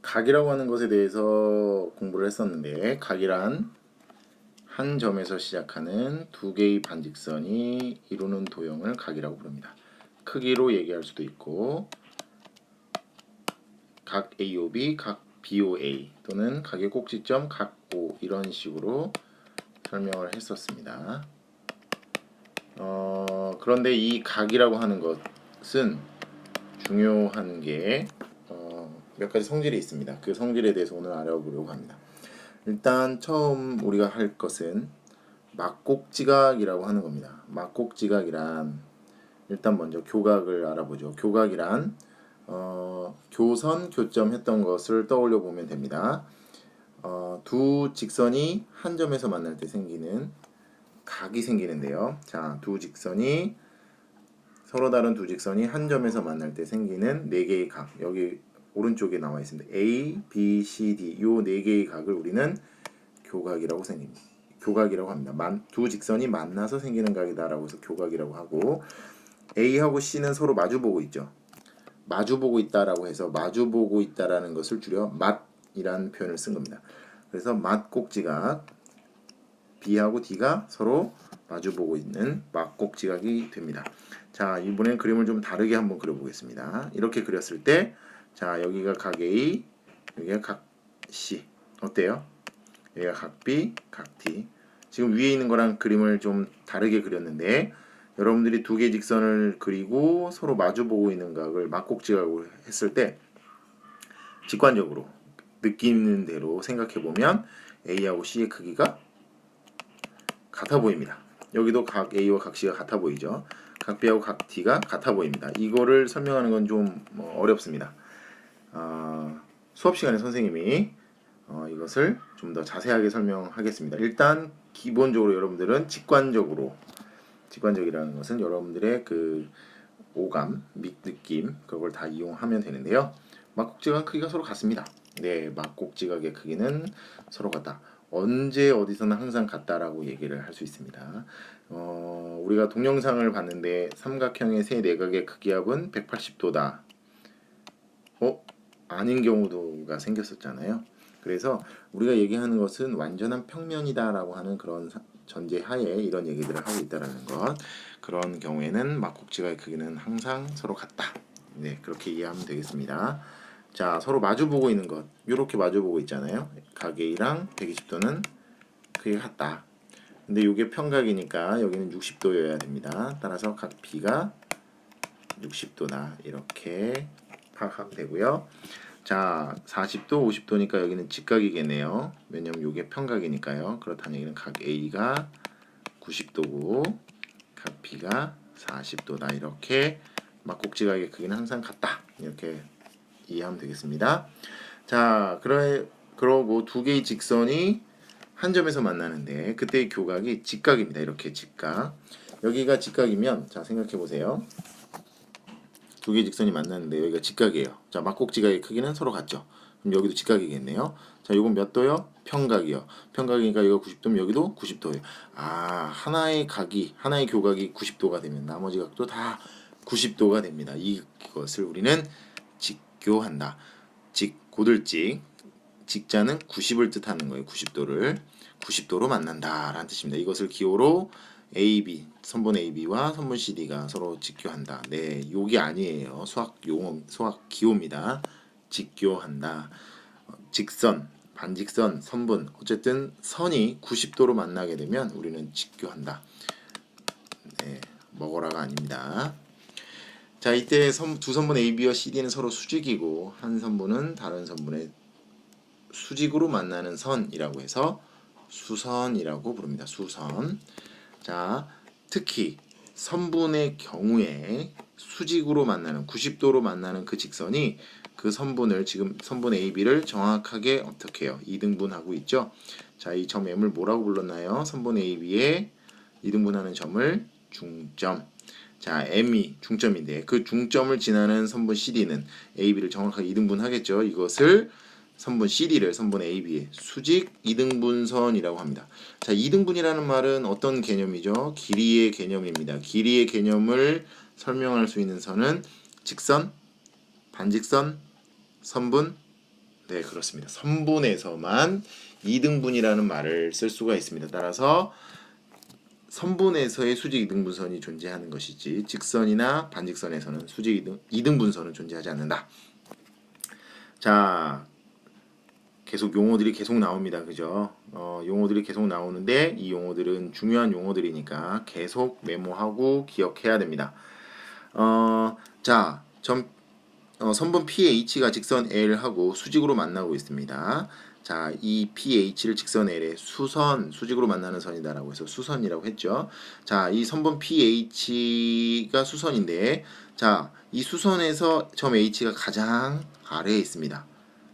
각이라고 하는 것에 대해서 공부를 했었는데, 각이란 한 점에서 시작하는 두 개의 반직선이 이루는 도형을 각이라고 부릅니다. 크기로 얘기할 수도 있고, 각 AOB, 각 BOA 또는 각의 꼭지점 각 O 이런 식으로 설명을 했었습니다. 그런데 이 각이라고 하는 것은 중요한 게 몇 가지 성질이 있습니다. 그 성질에 대해서 오늘 알아보려고 합니다. 일단 처음 우리가 할 것은 막곡지각이라고 하는 겁니다. 막곡지각이란 일단 먼저 교각을 알아보죠. 교각이란 교선, 교점 했던 것을 떠올려 보면 됩니다. 두 직선이 한 점에서 만날 때 생기는 각이 생기는데요. 자, 서로 다른 두 직선이 한 점에서 만날 때 생기는 네 개의 각. 여기 오른쪽에 나와 있습니다. A, B, C, D 요 네 개의 각을 우리는 교각이라고 합니다. 두 직선이 만나서 생기는 각이다라고 해서 교각이라고 하고, A하고 C는 서로 마주보고 있죠. 마주보고 있다라고 해서 마주보고 있다라는 것을 줄여 맞이라는 표현을 쓴 겁니다. 그래서 맞꼭지각, B하고 D가 서로 마주보고 있는 막곡지각이 됩니다. 자, 이번엔 그림을 좀 다르게 한번 그려보겠습니다. 이렇게 그렸을 때, 자, 여기가 각 A, 여기가 각 C. 어때요? 여기가 각 B, 각 D. 지금 위에 있는 거랑 그림을 좀 다르게 그렸는데, 여러분들이 두 개의 직선을 그리고 서로 마주보고 있는 각을 막곡지각으로 했을 때, 직관적으로 느끼는 대로 생각해보면 A하고 C의 크기가 같아 보입니다. 여기도 각 A와 각 C가 같아 보이죠. 각 B하고 각 D가 같아 보입니다. 이거를 설명하는 건 좀 어렵습니다. 수업 시간에 선생님이 이것을 좀 더 자세하게 설명하겠습니다. 일단 기본적으로 여러분들은 직관적이라는 것은 여러분들의 그 오감, 느낌 그걸 다 이용하면 되는데요. 막곡지각 크기가 서로 같습니다. 네, 막곡지각의 크기는 서로 같다. 언제 어디서나 항상 같다라고 얘기를 할 수 있습니다. 우리가 동영상을 봤는데 삼각형의 세 내각의 크기합은 180도다. 아닌 경우도가 생겼었잖아요. 그래서 우리가 얘기하는 것은 완전한 평면이다라고 하는 그런 전제하에 이런 얘기들을 하고 있다라는 것. 그런 경우에는 막곡지각의 크기는 항상 서로 같다. 네, 그렇게 이해하면 되겠습니다. 자, 서로 마주보고 있는 것. 이렇게 마주보고 있잖아요. 각 A랑 120도는 크기가 같다. 근데 이게 평각이니까 여기는 60도여야 됩니다. 따라서 각 B가 60도다. 이렇게 파악하면 되고요. 자, 40도, 50도니까 여기는 직각이겠네요. 왜냐면 이게 평각이니까요. 그렇다는 얘기는 각 A가 90도고 각 B가 40도다. 이렇게 막곡지각의 크기는 항상 같다. 이렇게 이해하면 되겠습니다. 자, 그러고 두 개의 직선이 한 점에서 만나는데 그때의 교각이 직각입니다. 이렇게 직각. 여기가 직각이면 자, 생각해 보세요. 두 개의 직선이 만났는데 여기가 직각이에요. 자, 막곡지각의 크기는 서로 같죠. 그럼 여기도 직각이겠네요. 자, 이건 몇 도요? 평각이요. 평각이니까 여기가 90도면 여기도 90도예요. 하나의 교각이 90도가 되면 나머지 각도 다 90도가 됩니다. 이것을 우리는 직교한다. 고들직. 직자는 90을 뜻하는 거예요. 90도로 만난다라는 뜻입니다. 이것을 기호로 AB, 선분 AB와 선분 CD가 서로 직교한다. 네, 요게 아니에요. 수학 기호입니다. 직교한다. 직선, 반직선, 선분, 어쨌든 선이 90도로 만나게 되면 우리는 직교한다. 네, 먹어라가 아닙니다. 자, 이때 두 선분 AB와 CD는 서로 수직이고 한 선분은 다른 선분의 수직으로 만나는 선이라고 해서 수선이라고 부릅니다. 수선. 자, 특히 선분의 경우에 수직으로 만나는 90도로 만나는 그 직선이 그 선분을 지금 선분 AB를 정확하게 어떻게 해요? 2등분하고 있죠. 자, 이 점 M을 뭐라고 불렀나요? 선분 AB의 2등분하는 점을 중점. 자, M이 중점인데 그 중점을 지나는 선분 CD는 AB를 정확하게 2등분하겠죠. 이것을 선분 CD를 선분 AB의 수직 2등분선이라고 합니다. 자, 2등분이라는 말은 어떤 개념이죠? 길이의 개념입니다. 길이의 개념을 설명할 수 있는 선은 직선, 반직선, 선분, 네, 그렇습니다. 선분에서만 이등분이라는 말을 쓸 수가 있습니다. 따라서 선분에서의 수직 이등분선이 존재하는 것이지 직선이나 반직선에서는 수직 이등분선은 존재하지 않는다. 자, 계속 용어들이 계속 나옵니다. 그죠? 용어들이 계속 나오는데 이 용어들은 중요한 용어들이니까 계속 메모하고 기억해야 됩니다. 자, 선분 PH가 직선 L하고 수직으로 만나고 있습니다. 자, 이 PH를 직선 L의 수직으로 만나는 선이다라고 해서 수선이라고 했죠. 자, 이 선분 PH가 수선인데, 자, 이 수선에서 점 H가 가장 아래에 있습니다.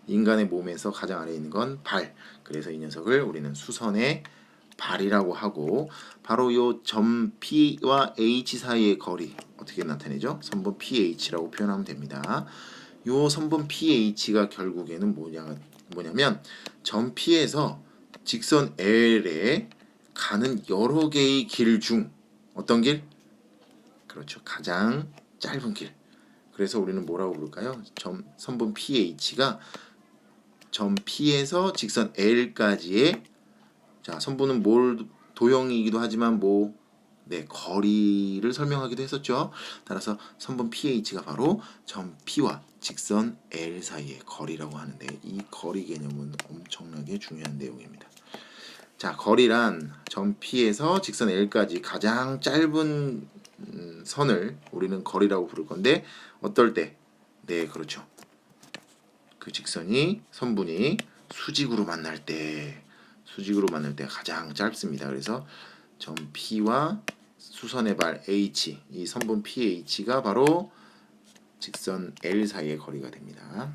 인간의 몸에서 가장 아래에 있는 건 발. 그래서 이 녀석을 우리는 수선의 발이라고 하고, 바로 요 점 P와 H 사이의 거리 어떻게 나타내죠? 선분 PH라고 표현하면 됩니다. 요 선분 PH가 결국에는 뭐냐면 점 P에서 직선 L에 가는 여러 개의 길 중 어떤 길? 그렇죠. 가장 짧은 길. 그래서 우리는 뭐라고 부를까요? 선분 PH가 점 P에서 직선 L까지의 자, 선분은 도형이기도 하지만 거리를 설명하기도 했었죠. 따라서 선분 PH가 바로 점 P와 직선 L 사이의 거리라고 하는데 이 거리 개념은 엄청나게 중요한 내용입니다. 자, 거리란 점 P에서 직선 L까지 가장 짧은 선을 우리는 거리라고 부를 건데 어떨 때? 네, 그렇죠. 그 선분이 수직으로 만날 때 가장 짧습니다. 그래서 점 P와 수선의 발 H, 이 선분 PH가 바로 직선 L 사이의 거리가 됩니다.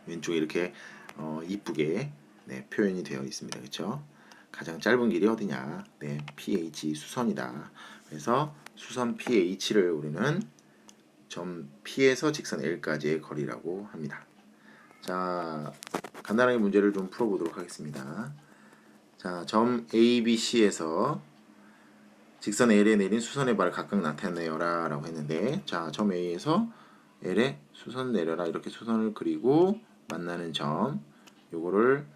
왼쪽에 이렇게 이쁘게 표현이 되어 있습니다. 그렇죠? 가장 짧은 길이 어디냐? 네, PH 수선이다. 그래서 수선 PH를 우리는 점 P에서 직선 L까지의 거리라고 합니다. 자, 간단하게 문제를 좀 풀어보도록 하겠습니다. 자, 점 ABC에서 직선 L에 내린 수선의 발을 각각 나타내어라 라고 했는데, 자, 점 A에서 L에 수선 내려라 이렇게 수선을 그리고 만나는 점, 요거를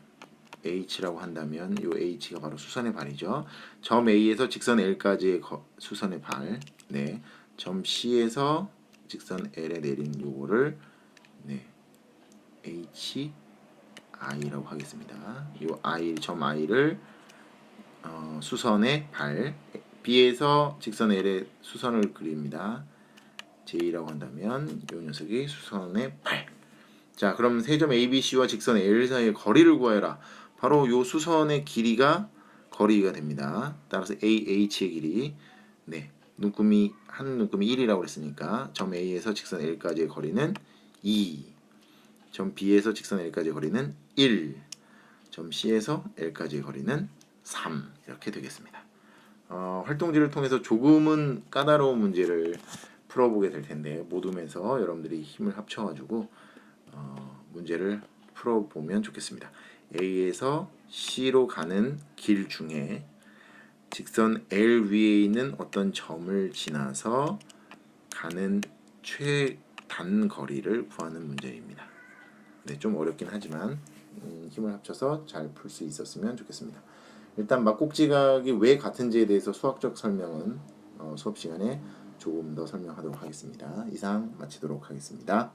H라고 한다면 요 H가 바로 수선의 발이죠. 점 A에서 직선 L까지의 수선의 발, 네, 점 C에서 직선 L에 내린 요거를 HI라고 하겠습니다. 요 점 I를 수선의 발, B에서 직선 L에 수선을 그립니다. J라고 한다면 요 녀석이 수선의 발. 자, 그럼 세 점 ABC와 직선 L 사이의 거리를 구하여라. 바로 요 수선의 길이가 거리가 됩니다. 따라서 AH의 길이 한 눈금이 1이라고 그랬으니까 점 A에서 직선 L까지의 거리는 2. 점 B에서 직선 L까지의 거리는 1. 점 C에서 L까지의 거리는 3. 이렇게 되겠습니다. 활동지를 통해서 조금은 까다로운 문제를 풀어보게 될 텐데 모둠에서 여러분들이 힘을 합쳐가지고 문제를 풀어보면 좋겠습니다. A에서 C로 가는 길 중에 직선 L 위에 있는 어떤 점을 지나서 가는 최단 거리를 구하는 문제입니다. 네, 좀 어렵긴 하지만 힘을 합쳐서 잘 풀 수 있었으면 좋겠습니다. 일단 막곡지각이 왜 같은지에 대해서 수학적 설명은 수업 시간에 조금 더 설명하도록 하겠습니다. 이상 마치도록 하겠습니다.